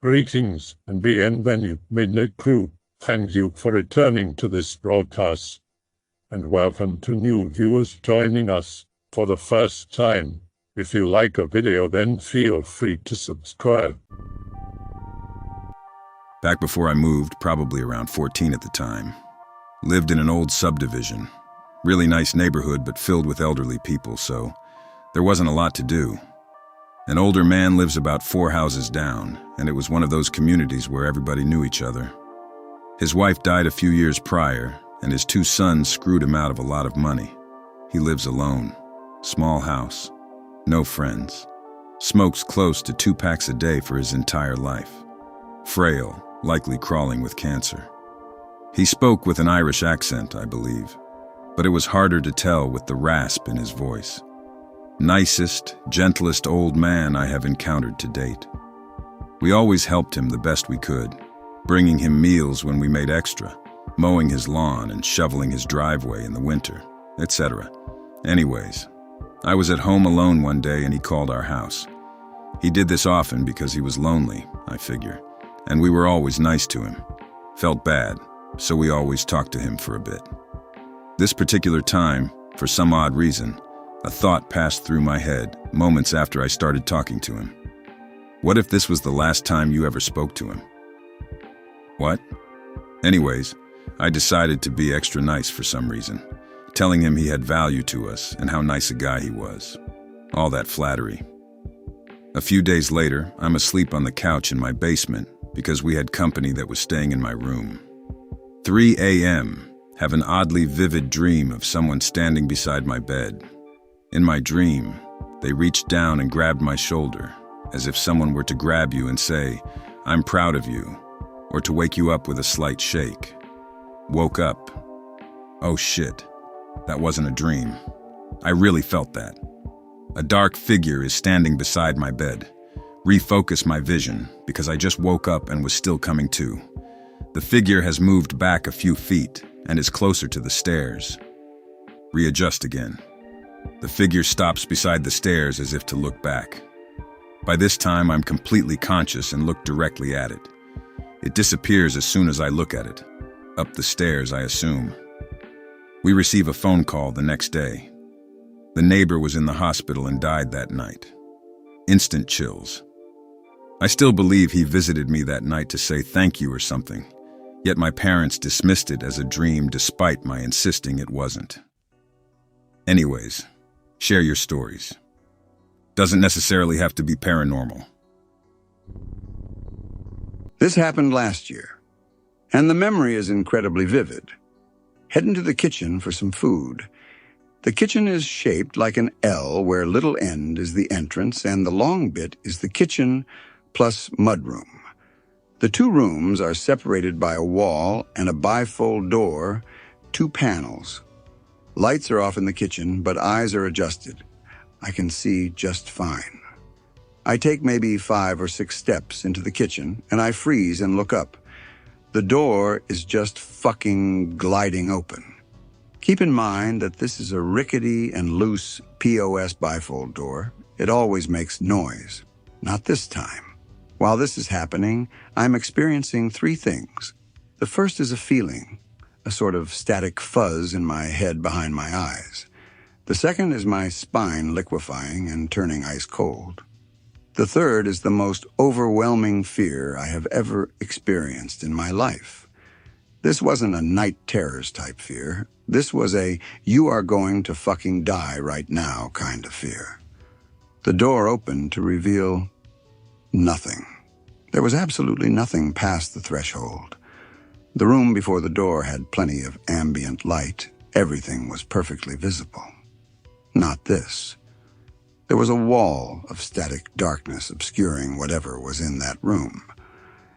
Greetings and bienvenue, Midnight Crew. Thank you for returning to this broadcast, and welcome to new viewers joining us for the first time. If you like a video, then feel free to subscribe. Back before I moved, probably around 14 at the time. Lived in an old subdivision. Really nice neighborhood, but filled with elderly people, so there wasn't a lot to do. An older man lives about 4 houses down, and it was one of those communities where everybody knew each other. His wife died a few years prior, and his 2 sons screwed him out of a lot of money. He lives alone. Small house. No friends. Smokes close to 2 packs a day for his entire life. Frail, likely crawling with cancer. He spoke with an Irish accent, I believe, but it was harder to tell with the rasp in his voice. Nicest, gentlest old man I have encountered to date. We always helped him the best we could, bringing him meals when we made extra, mowing his lawn and shoveling his driveway in the winter, etc. Anyways, I was at home alone one day and he called our house. He did this often because he was lonely, I figure, and we were always nice to him. Felt bad, so we always talked to him for a bit. This particular time, for some odd reason, a thought passed through my head moments after I started talking to him. What if this was the last time you ever spoke to him? What? Anyways, I decided to be extra nice for some reason, telling him he had value to us and how nice a guy he was. All that flattery. A few days later, I'm asleep on the couch in my basement because we had company that was staying in my room. 3 a.m., have an oddly vivid dream of someone standing beside my bed. In my dream, they reached down and grabbed my shoulder, as if someone were to grab you and say, "I'm proud of you," or to wake you up with a slight shake. Woke up. Oh shit, that wasn't a dream. I really felt that. A dark figure is standing beside my bed. Refocus my vision, because I just woke up and was still coming to. The figure has moved back a few feet and is closer to the stairs. Readjust again. The figure stops beside the stairs as if to look back. By this time, I'm completely conscious and look directly at it. It disappears as soon as I look at it. Up the stairs, I assume. We receive a phone call the next day. The neighbor was in the hospital and died that night. Instant chills. I still believe he visited me that night to say thank you or something, yet my parents dismissed it as a dream despite my insisting it wasn't. Anyways, share your stories. Doesn't necessarily have to be paranormal. This happened last year, and the memory is incredibly vivid. Head into the kitchen for some food. The kitchen is shaped like an L where little end is the entrance and the long bit is the kitchen plus mudroom. The 2 rooms are separated by a wall and a bifold door, 2 panels. Lights are off in the kitchen, but eyes are adjusted. I can see just fine. I take maybe 5 or 6 steps into the kitchen, and I freeze and look up. The door is just fucking gliding open. Keep in mind that this is a rickety and loose POS bifold door. It always makes noise. Not this time. While this is happening, I'm experiencing 3 things. The first is a feeling, a sort of static fuzz in my head behind my eyes. The second is my spine liquefying and turning ice cold. The third is the most overwhelming fear I have ever experienced in my life. This wasn't a night terrors type fear. This was a you are going to fucking die right now kind of fear. The door opened to reveal nothing. There was absolutely nothing past the threshold. The room before the door had plenty of ambient light. Everything was perfectly visible. Not this. There was a wall of static darkness obscuring whatever was in that room.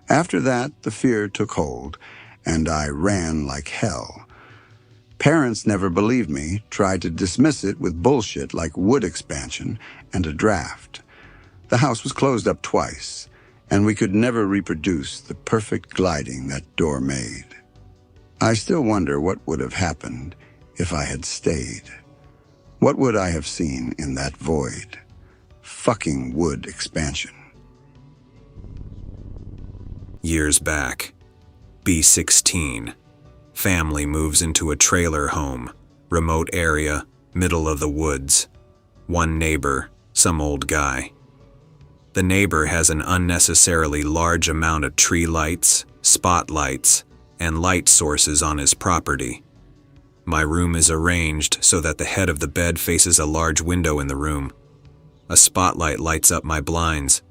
After that, the fear took hold, and I ran like hell. Parents never believed me, tried to dismiss it with bullshit like wood expansion and a draft. The house was closed up twice, and we could never reproduce the perfect gliding that door made. I still wonder what would have happened if I had stayed. What would I have seen in that void? Fucking wood expansion. Years back. B16. Family moves into a trailer home, remote area, middle of the woods. One neighbor, some old guy. The neighbor has an unnecessarily large amount of tree lights, spotlights, and light sources on his property. My room is arranged so that the head of the bed faces a large window in the room. A spotlight lights up my blinds.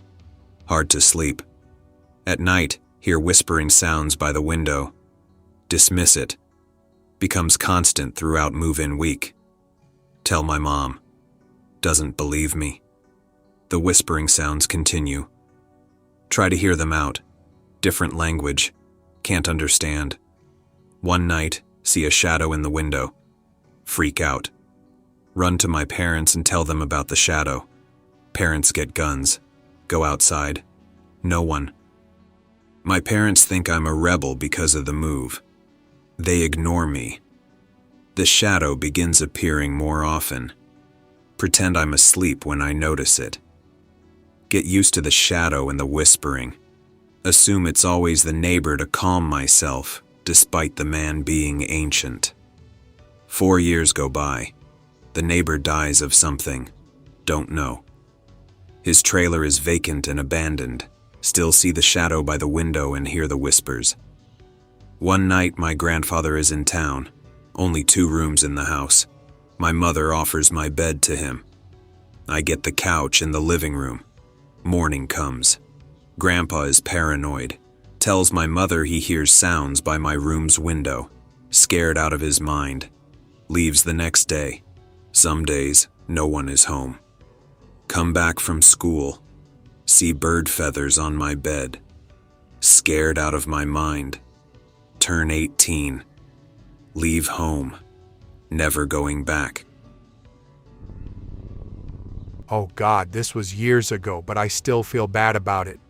Hard to sleep. At night, hear whispering sounds by the window. Dismiss it. Becomes constant throughout move-in week. Tell my mom. Doesn't believe me. The whispering sounds continue. Try to hear them out. Different language. Can't understand. One night, see a shadow in the window. Freak out. Run to my parents and tell them about the shadow. Parents get guns. Go outside. No one. My parents think I'm a rebel because of the move. They ignore me. The shadow begins appearing more often. Pretend I'm asleep when I notice it. Get used to the shadow and the whispering. Assume it's always the neighbor to calm myself, despite the man being ancient. 4 years go by. The neighbor dies of something. Don't know. His trailer is vacant and abandoned. Still see the shadow by the window and hear the whispers. One night, my grandfather is in town. Only 2 rooms in the house. My mother offers my bed to him. I get the couch in the living room. Morning comes. Grandpa is paranoid. Tells my mother he hears sounds by my room's window. Scared out of his mind. Leaves the next day. Some days, no one is home. Come back from school. See bird feathers on my bed. Scared out of my mind. Turn 18. Leave home. Never going back. Oh God, this was years ago, but I still feel bad about it.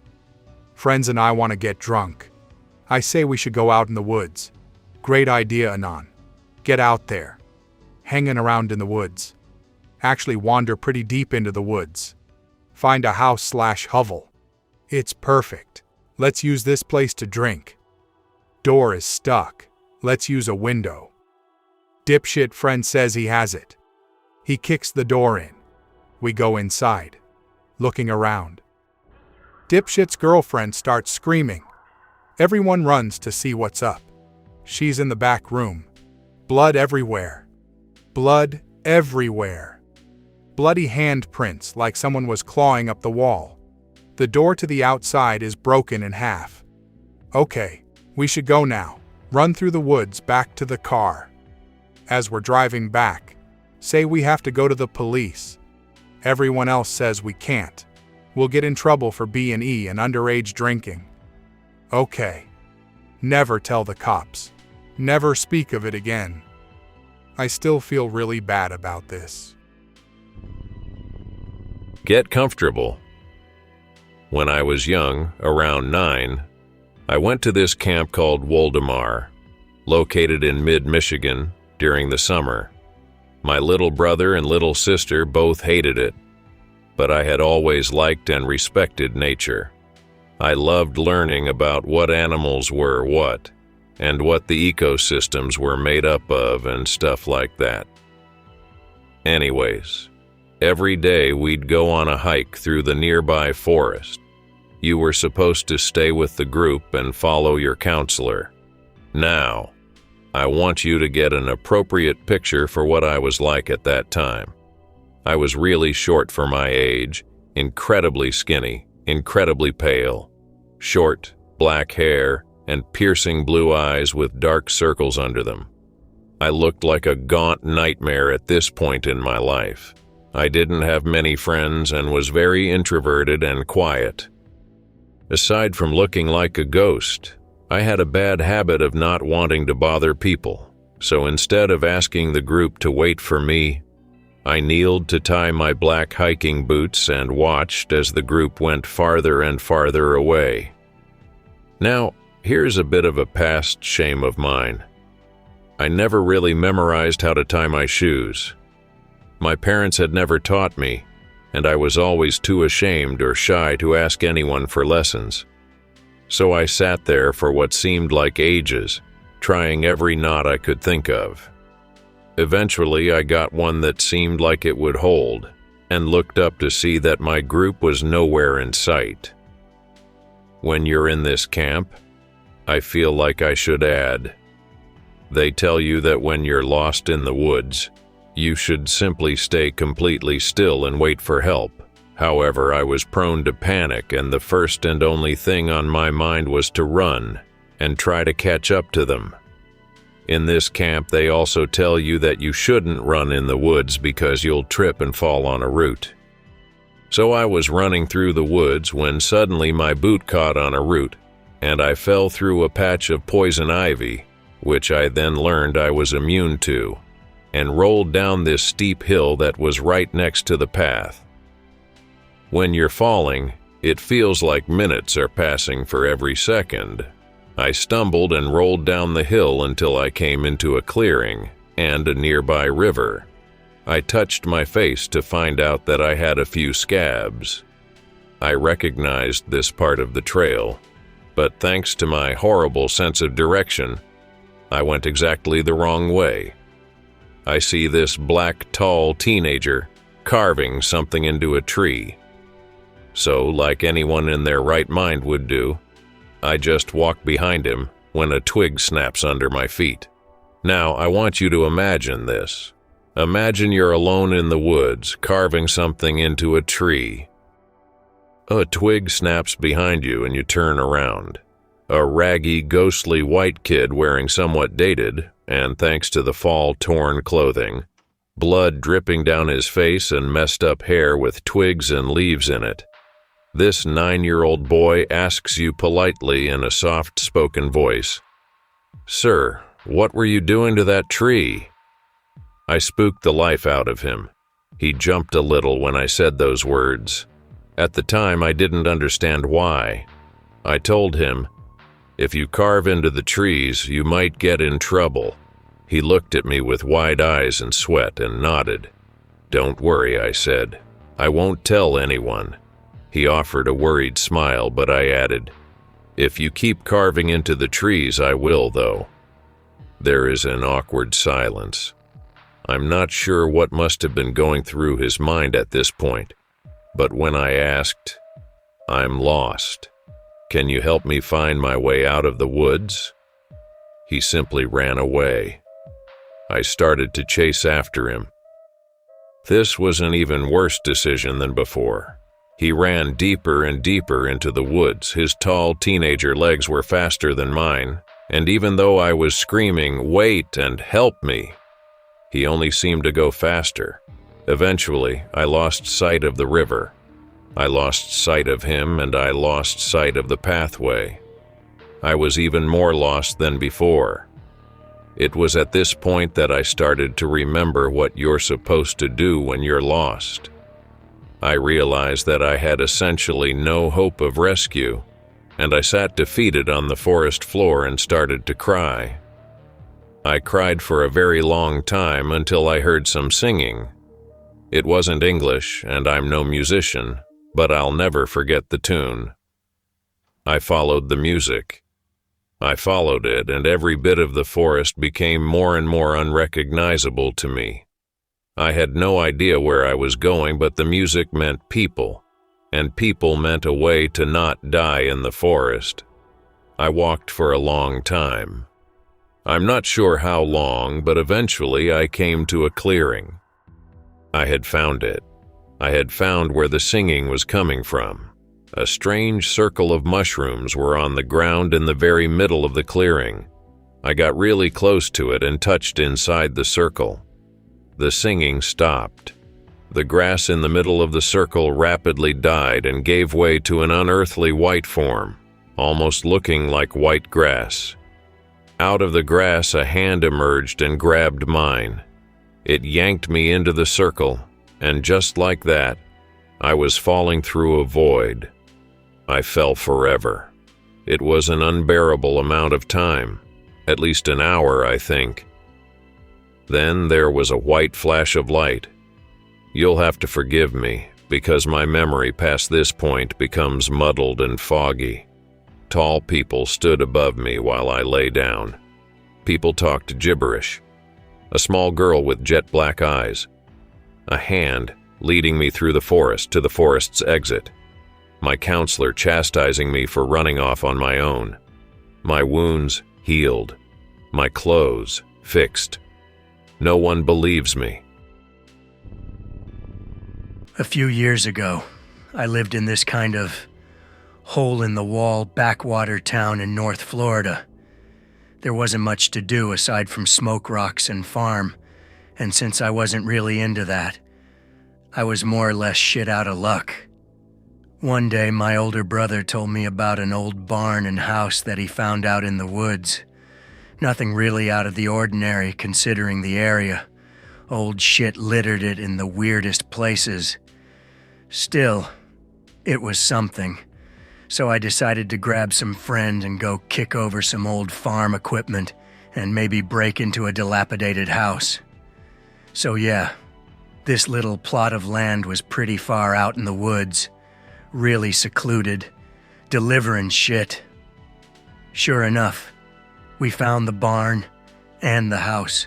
Friends and I want to get drunk. I say we should go out in the woods. Great idea, Anon. Get out there. Hanging around in the woods. Actually wander pretty deep into the woods. Find a house/hovel. It's perfect. Let's use this place to drink. Door is stuck. Let's use a window. Dipshit friend says he has it. He kicks the door in. We go inside. Looking around. Dipshit's girlfriend starts screaming. Everyone runs to see what's up. She's in the back room. Blood everywhere. Blood everywhere. Bloody handprints like someone was clawing up the wall. The door to the outside is broken in half. Okay, we should go now. Run through the woods back to the car. As we're driving back, say we have to go to the police. Everyone else says we can't. We'll get in trouble for B&E and underage drinking. Okay. Never tell the cops. Never speak of it again. I still feel really bad about this. Get comfortable. When I was young, around 9, I went to this camp called Woldumar, located in mid-Michigan, during the summer. My little brother and little sister both hated it, but I had always liked and respected nature. I loved learning about what animals were what, and what the ecosystems were made up of and stuff like that. Anyways, every day we'd go on a hike through the nearby forest. You were supposed to stay with the group and follow your counselor. Now, I want you to get an appropriate picture for what I was like at that time. I was really short for my age, incredibly skinny, incredibly pale, short, black hair, and piercing blue eyes with dark circles under them. I looked like a gaunt nightmare at this point in my life. I didn't have many friends and was very introverted and quiet. Aside from looking like a ghost, I had a bad habit of not wanting to bother people, so instead of asking the group to wait for me, I kneeled to tie my black hiking boots and watched as the group went farther and farther away. Now, here's a bit of a past shame of mine. I never really memorized how to tie my shoes. My parents had never taught me, and I was always too ashamed or shy to ask anyone for lessons. So I sat there for what seemed like ages, trying every knot I could think of. Eventually, I got one that seemed like it would hold, and looked up to see that my group was nowhere in sight. When you're in this camp, I feel like I should add, they tell you that when you're lost in the woods, you should simply stay completely still and wait for help. However, I was prone to panic, and the first and only thing on my mind was to run and try to catch up to them. In this camp, they also tell you that you shouldn't run in the woods because you'll trip and fall on a root. So I was running through the woods when suddenly my boot caught on a root, and I fell through a patch of poison ivy, which I then learned I was immune to, and rolled down this steep hill that was right next to the path. When you're falling, it feels like minutes are passing for every second. I stumbled and rolled down the hill until I came into a clearing and a nearby river. I touched my face to find out that I had a few scabs. I recognized this part of the trail, but thanks to my horrible sense of direction, I went exactly the wrong way. I see this black, tall teenager carving something into a tree. So, like anyone in their right mind would do, I just walk behind him when a twig snaps under my feet. Now, I want you to imagine this. Imagine you're alone in the woods, carving something into a tree. A twig snaps behind you and you turn around. A raggy, ghostly white kid wearing somewhat dated, and thanks to the fall-torn clothing, blood dripping down his face and messed up hair with twigs and leaves in it. This 9-year-old boy asks you politely in a soft-spoken voice, "Sir, what were you doing to that tree?" I spooked the life out of him. He jumped a little when I said those words. At the time, I didn't understand why. I told him, "If you carve into the trees, you might get in trouble." He looked at me with wide eyes and sweat and nodded. "Don't worry," I said. "I won't tell anyone." He offered a worried smile, but I added, "If you keep carving into the trees, I will, though." There is an awkward silence. I'm not sure what must have been going through his mind at this point, but when I asked, "I'm lost. Can you help me find my way out of the woods?" he simply ran away. I started to chase after him. This was an even worse decision than before. He ran deeper and deeper into the woods. His tall teenager legs were faster than mine, and even though I was screaming, "Wait and help me," he only seemed to go faster. Eventually, I lost sight of the river. I lost sight of him, and I lost sight of the pathway. I was even more lost than before. It was at this point that I started to remember what you're supposed to do when you're lost. I realized that I had essentially no hope of rescue, and I sat defeated on the forest floor and started to cry. I cried for a very long time until I heard some singing. It wasn't English, and I'm no musician, but I'll never forget the tune. I followed the music. I followed it, and every bit of the forest became more and more unrecognizable to me. I had no idea where I was going, but the music meant people, and people meant a way to not die in the forest. I walked for a long time. I'm not sure how long, but eventually I came to a clearing. I had found it. I had found where the singing was coming from. A strange circle of mushrooms were on the ground in the very middle of the clearing. I got really close to it and touched inside the circle. The singing stopped. The grass in the middle of the circle rapidly died and gave way to an unearthly white form, almost looking like white grass. Out of the grass, a hand emerged and grabbed mine. It yanked me into the circle, and just like that, I was falling through a void. I fell forever. It was an unbearable amount of time, at least an hour, I think. Then there was a white flash of light. You'll have to forgive me, because my memory past this point becomes muddled and foggy. Tall people stood above me while I lay down. People talked gibberish. A small girl with jet black eyes. A hand leading me through the forest to the forest's exit. My counselor chastising me for running off on my own. My wounds healed. My clothes fixed. No one believes me. A few years ago, I lived in this kind of hole-in-the-wall backwater town in North Florida. There wasn't much to do aside from smoke rocks and farm, and since I wasn't really into that, I was more or less shit out of luck. One day, my older brother told me about an old barn and house that he found out in the woods. Nothing really out of the ordinary considering the area. Old shit littered it in the weirdest places. Still, it was something. So I decided to grab some friends and go kick over some old farm equipment and maybe break into a dilapidated house. So yeah, this little plot of land was pretty far out in the woods, really secluded, delivering shit. Sure enough, we found the barn and the house.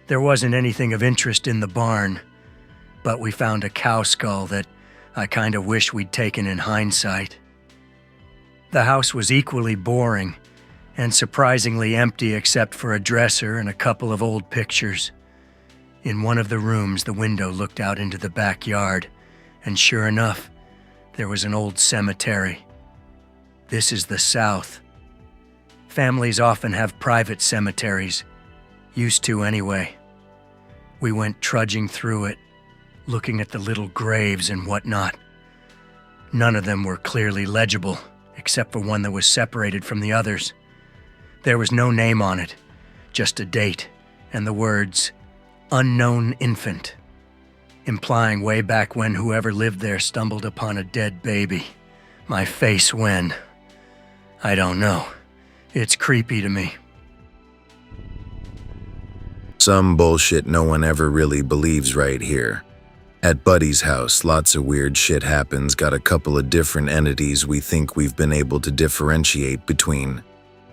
There wasn't anything of interest in the barn, but we found a cow skull that I kind of wish we'd taken in hindsight. The house was equally boring and surprisingly empty except for a dresser and a couple of old pictures. In one of the rooms, the window looked out into the backyard, and sure enough, there was an old cemetery. This is the South. Families often have private cemeteries, used to anyway. We went trudging through it, looking at the little graves and whatnot. None of them were clearly legible, except for one that was separated from the others. There was no name on it, just a date, and the words, "Unknown infant," implying way back when whoever lived there stumbled upon a dead baby. My face when? I don't know. It's creepy to me. Some bullshit no one ever really believes right here. At Buddy's house, lots of weird shit happens. Got a couple of different entities we think we've been able to differentiate between.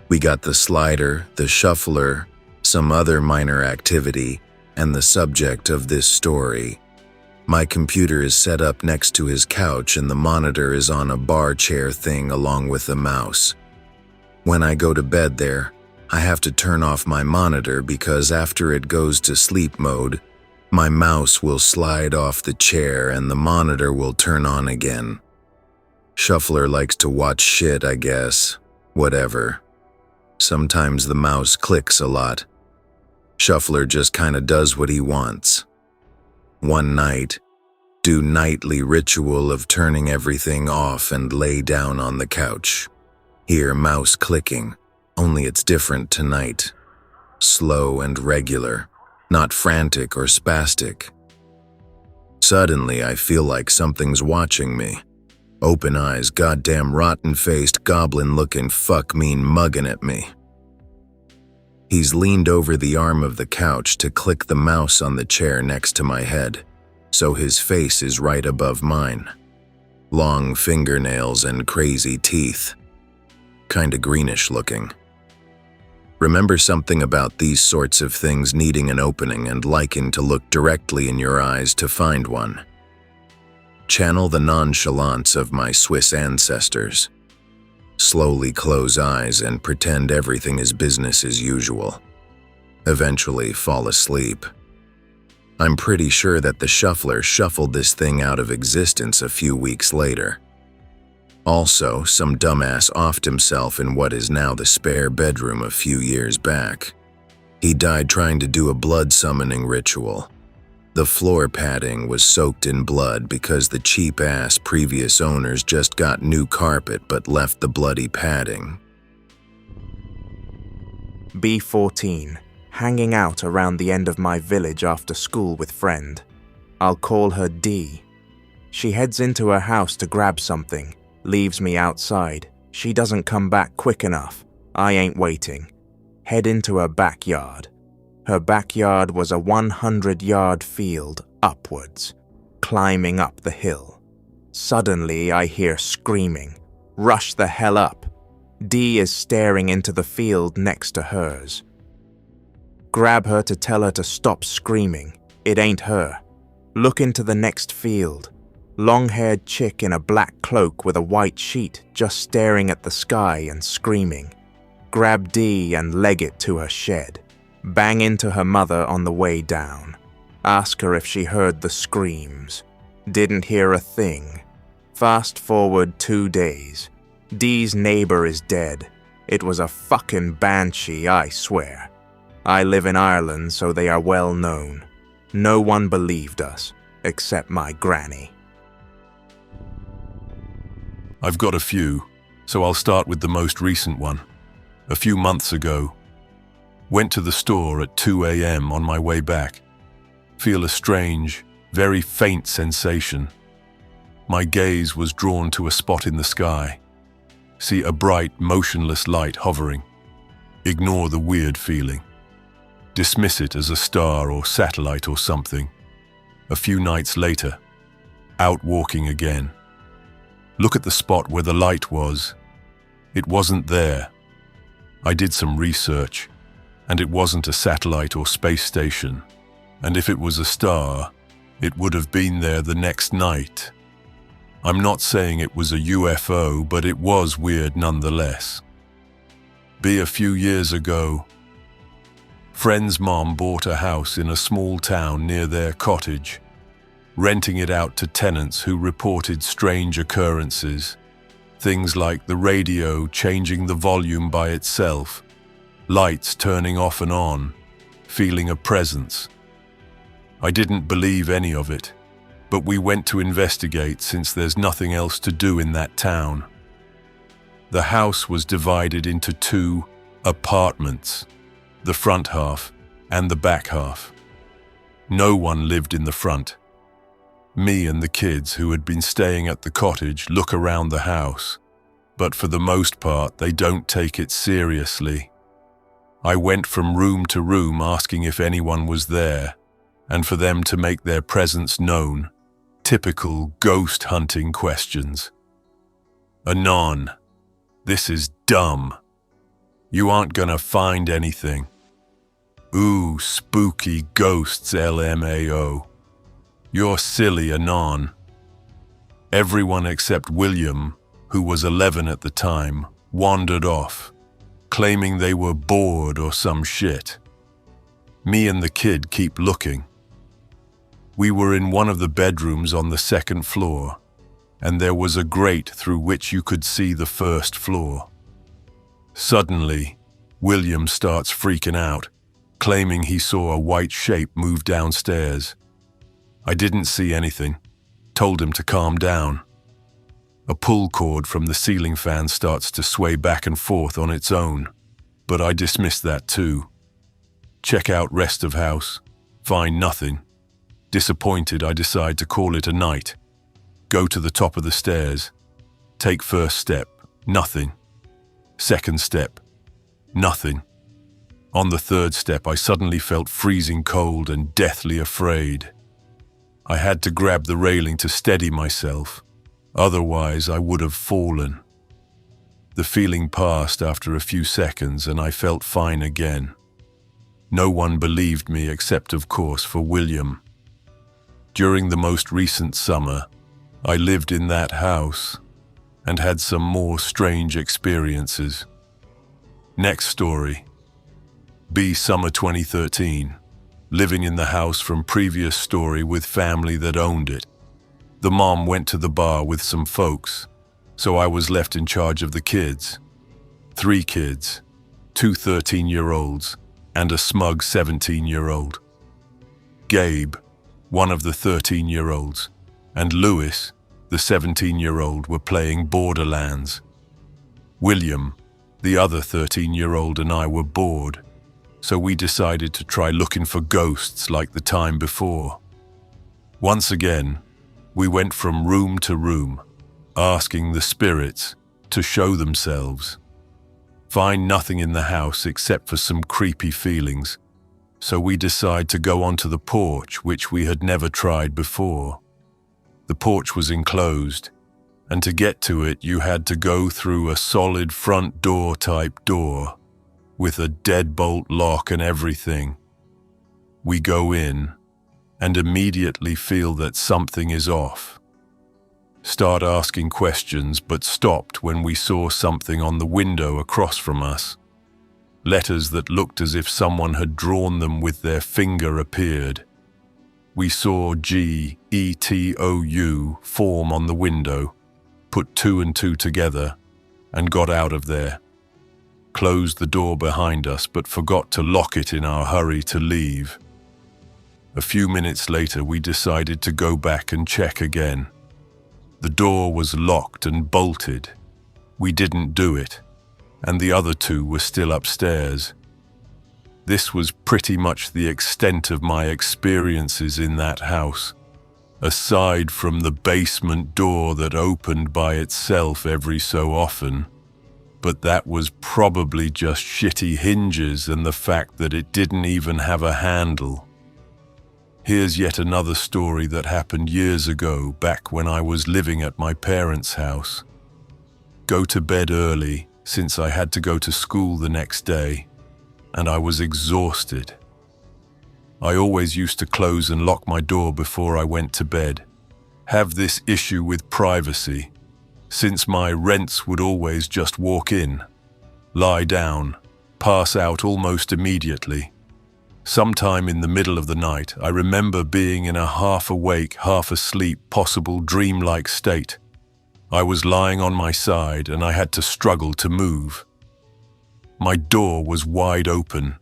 We got the slider, the shuffler, some other minor activity, and the subject of this story. My computer is set up next to his couch and the monitor is on a bar chair thing along with the mouse. When I go to bed there, I have to turn off my monitor because after it goes to sleep mode, my mouse will slide off the chair and the monitor will turn on again. Shuffler likes to watch shit, I guess. Whatever. Sometimes the mouse clicks a lot. Shuffler just kinda does what he wants. One night, do nightly ritual of turning everything off and lay down on the couch. Hear mouse clicking, only it's different tonight. Slow and regular, not frantic or spastic. Suddenly, I feel like something's watching me. Open eyes, goddamn rotten-faced, goblin-looking fuck mean mugging at me. He's leaned over the arm of the couch to click the mouse on the chair next to my head, so his face is right above mine. Long fingernails and crazy teeth. Kinda greenish looking. Remember something about these sorts of things needing an opening and liking to look directly in your eyes to find one. Channel the nonchalance of my Swiss ancestors. Slowly close eyes and pretend everything is business as usual. Eventually fall asleep. I'm pretty sure that the shuffler shuffled this thing out of existence a few weeks later. Also, some dumbass offed himself in what is now the spare bedroom a few years back. He died trying to do a blood summoning ritual. The floor padding was soaked in blood because the cheap-ass previous owners just got new carpet but left the bloody padding. B14, hanging out around the end of my village after school with friend. I'll call her D. She heads into her house to grab something, leaves me outside. She doesn't come back quick enough. I ain't waiting. Head into her backyard. Her backyard was a 100-yard field upwards, climbing up the hill. Suddenly, I hear screaming. Rush the hell up. Dee is staring into the field next to hers. Grab her to tell her to stop screaming. It ain't her. Look into the next field. Long-haired chick in a black cloak with a white sheet just staring at the sky and screaming. Grab Dee and leg it to her shed. Bang into her mother on the way down. Ask her if she heard the screams. Didn't hear a thing. Fast forward 2 days. Dee's neighbor is dead. It was a fucking banshee, I swear. I live in Ireland, so they are well known. No one believed us, except my granny. I've got a few, so I'll start with the most recent one. A few months ago, went to the store at 2 a.m. on my way back. Feel a strange, very faint sensation. My gaze was drawn to a spot in the sky. See a bright, motionless light hovering. Ignore the weird feeling. Dismiss it as a star or satellite or something. A few nights later, out walking again. Look at the spot where the light was. It wasn't there. I did some research, and it wasn't a satellite or space station. And if it was a star, it would have been there the next night. I'm not saying it was a UFO, but it was weird nonetheless. A few years ago, friend's mom bought a house in a small town near their cottage, renting it out to tenants who reported strange occurrences. Things like the radio changing the volume by itself, lights turning off and on, feeling a presence. I didn't believe any of it, but we went to investigate since there's nothing else to do in that town. The house was divided into 2 apartments, the front half and the back half. No one lived in the front. Me and the kids who had been staying at the cottage look around the house, but for the most part they don't take it seriously. I went from room to room asking if anyone was there, and for them to make their presence known. Typical ghost hunting questions. Anon, this is dumb. You aren't gonna find anything. Ooh, spooky ghosts, LMAO. You're silly, Anon. Everyone except William, who was 11 at the time, wandered off, claiming they were bored or some shit. Me and the kid keep looking. We were in one of the bedrooms on the 2nd floor, and there was a grate through which you could see the 1st floor. Suddenly, William starts freaking out, claiming he saw a white shape move downstairs. I didn't see anything, told him to calm down. A pull cord from the ceiling fan starts to sway back and forth on its own, but I dismissed that too. Check out rest of house, find nothing. Disappointed, I decide to call it a night. Go to the top of the stairs. Take first step, nothing. Second step, nothing. On the 3rd step, I suddenly felt freezing cold and deathly afraid. I had to grab the railing to steady myself, otherwise I would have fallen. The feeling passed after a few seconds and I felt fine again. No one believed me except, of course, for William. During the most recent summer, I lived in that house and had some more strange experiences. Next story. Summer 2013. Living in the house from previous story with family that owned it. The mom went to the bar with some folks, so I was left in charge of the kids. 3 kids, 2 13-year-olds, and a smug 17-year-old. Gabe, one of the 13-year-olds, and Lewis, the 17-year-old, were playing Borderlands. William, the other 13-year-old, and I were bored, so we decided to try looking for ghosts like the time before. Once again, we went from room to room, asking the spirits to show themselves. Find nothing in the house except for some creepy feelings, so we decide to go onto the porch, which we had never tried before. The porch was enclosed, and to get to it you had to go through a solid front door type door with a deadbolt lock and everything. We go in and immediately feel that something is off. Start asking questions, but stopped when we saw something on the window across from us. Letters that looked as if someone had drawn them with their finger appeared. We saw GETOU form on the window, put 2 and 2 together, and got out of there. Closed the door behind us, but forgot to lock it in our hurry to leave. A few minutes later, we decided to go back and check again. The door was locked and bolted. We didn't do it, and the other 2 were still upstairs. This was pretty much the extent of my experiences in that house, aside from the basement door that opened by itself every so often. But that was probably just shitty hinges and the fact that it didn't even have a handle. Here's yet another story that happened years ago, back when I was living at my parents' house. Go to bed early, since I had to go to school the next day, and I was exhausted. I always used to close and lock my door before I went to bed. Have this issue with privacy, since my rents would always just walk in, lie down, pass out almost immediately. Sometime in the middle of the night, I remember being in a half-awake, half-asleep, possible dreamlike state. I was lying on my side and I had to struggle to move. My door was wide open.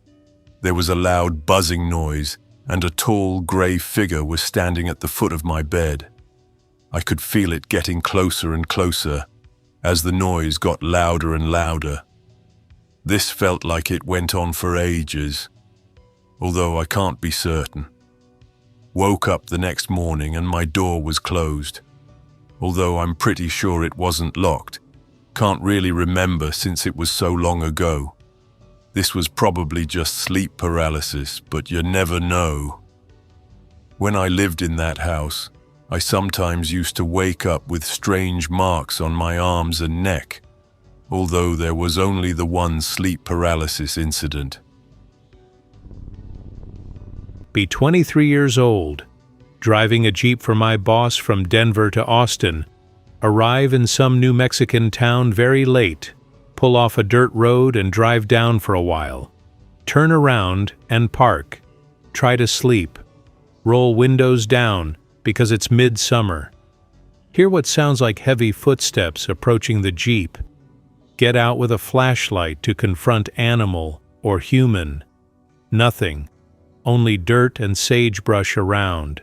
There was a loud buzzing noise and a tall grey figure was standing at the foot of my bed. I could feel it getting closer and closer as the noise got louder and louder. This felt like it went on for ages, although I can't be certain. Woke up the next morning and my door was closed, although I'm pretty sure it wasn't locked. Can't really remember since it was so long ago. This was probably just sleep paralysis, but you never know. When I lived in that house, I sometimes used to wake up with strange marks on my arms and neck, although there was only the one sleep paralysis incident. Be 23 years old, driving a Jeep for my boss from Denver to Austin, arrive in some New Mexican town very late, pull off a dirt road and drive down for a while, turn around and park, try to sleep, roll windows down because it's midsummer, hear what sounds like heavy footsteps approaching the Jeep, get out with a flashlight to confront animal or human, nothing. Only dirt and sagebrush around.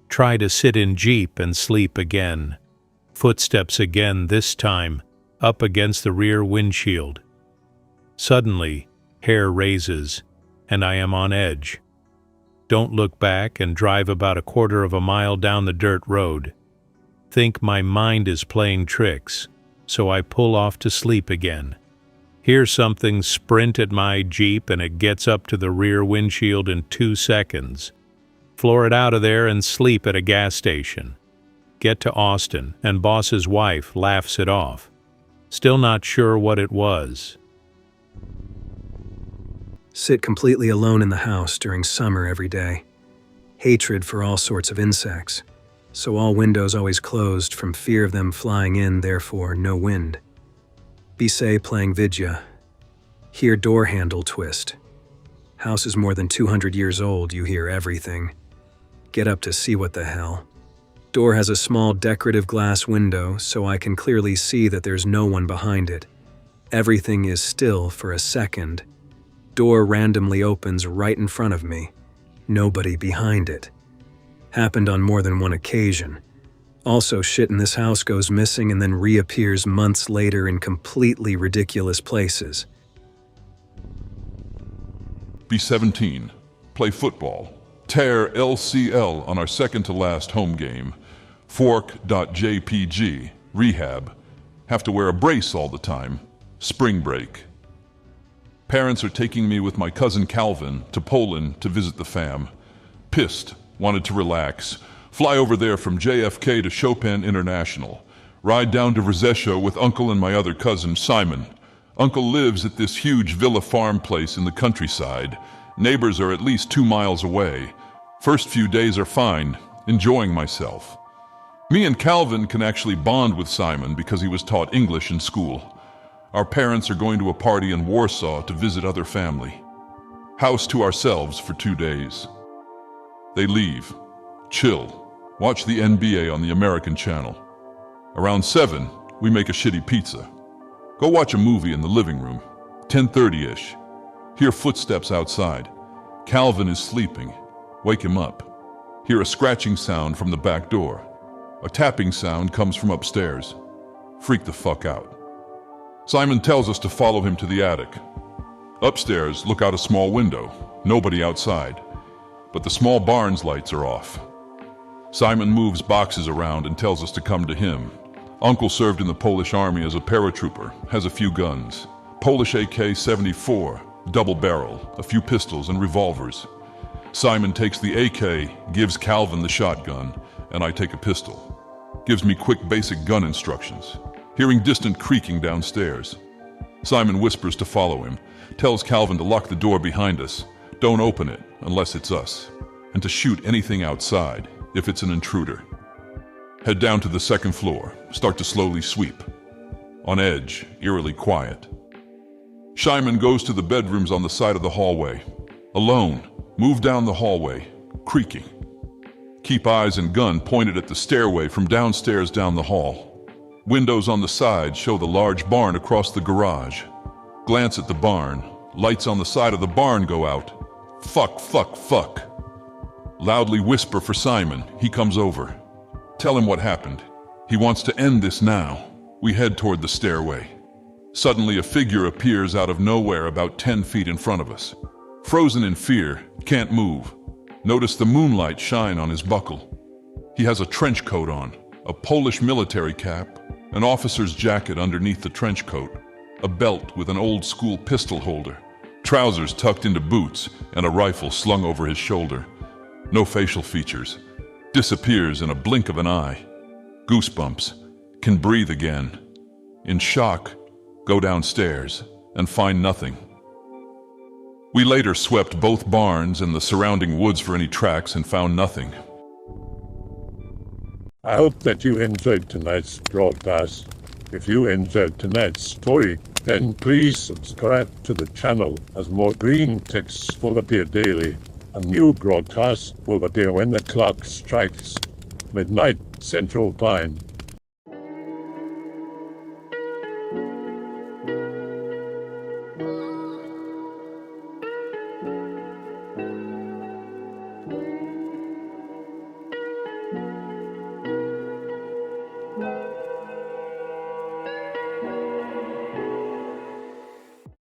Try to sit in Jeep and sleep again. Footsteps again, this time, up against the rear windshield. Suddenly, hair raises, and I am on edge. Don't look back and drive about a quarter of a mile down the dirt road. Think my mind is playing tricks, so I pull off to sleep again. Hear something sprint at my Jeep and it gets up to the rear windshield in 2 seconds. Floor it out of there and sleep at a gas station. Get to Austin and boss's wife laughs it off. Still not sure what it was. Sit completely alone in the house during summer every day. Hatred for all sorts of insects. So all windows always closed from fear of them flying in, therefore no wind. Bisay playing vidya. Hear door handle twist. House is more than 200 years old, you hear everything. Get up to see what the hell. Door has a small decorative glass window, so I can clearly see that there's no one behind it. Everything is still for a second. Door randomly opens right in front of me. Nobody behind it. Happened on more than one occasion. Also, shit in this house goes missing and then reappears months later in completely ridiculous places. Be 17. Play football. Tear LCL on our second-to-last home game. Fork.jpg. Rehab. Have to wear a brace all the time. Spring break. Parents are taking me with my cousin Calvin to Poland to visit the fam. Pissed. Wanted to relax. Fly over there from JFK to Chopin International. Ride down to Rzeszow with Uncle and my other cousin, Simon. Uncle lives at this huge villa farm place in the countryside. Neighbors are at least 2 miles away. First few days are fine, enjoying myself. Me and Calvin can actually bond with Simon because he was taught English in school. Our parents are going to a party in Warsaw to visit other family. House to ourselves for 2 days. They leave. Chill. Watch the NBA on the American channel. Around 7, we make a shitty pizza. Go watch a movie in the living room. 10:30-ish. Hear footsteps outside. Calvin is sleeping. Wake him up. Hear a scratching sound from the back door. A tapping sound comes from upstairs. Freak the fuck out. Simon tells us to follow him to the attic. Upstairs, look out a small window. Nobody outside. But the small barn's lights are off. Simon moves boxes around and tells us to come to him. Uncle served in the Polish army as a paratrooper, has a few guns. Polish AK-74, double barrel, a few pistols and revolvers. Simon takes the AK, gives Calvin the shotgun, and I take a pistol. Gives me quick basic gun instructions. Hearing distant creaking downstairs. Simon whispers to follow him, tells Calvin to lock the door behind us, don't open it unless it's us, and to shoot anything outside if it's an intruder. Head down to the second floor, start to slowly sweep. On edge, eerily quiet. Simon goes to the bedrooms on the side of the hallway. Alone, move down the hallway, creaking. Keep eyes and gun pointed at the stairway from downstairs down the hall. Windows on the side show the large barn across the garage. Glance at the barn, lights on the side of the barn go out. Fuck, fuck, fuck. Loudly whisper for Simon, he comes over. Tell him what happened. He wants to end this now. We head toward the stairway. Suddenly a figure appears out of nowhere about 10 feet in front of us. Frozen in fear, can't move. Notice the moonlight shine on his buckle. He has a trench coat on, a Polish military cap, an officer's jacket underneath the trench coat, a belt with an old-school pistol holder, trousers tucked into boots, and a rifle slung over his shoulder. No facial features. Disappears in a blink of an eye. Goosebumps. Can breathe again. In shock, go downstairs and find nothing. We later swept both barns and the surrounding woods for any tracks and found nothing. I hope that you enjoyed tonight's broadcast. If you enjoyed tonight's story, then please subscribe to the channel as more Greentext will appear daily. A new broadcast will appear when the clock strikes midnight Central Time.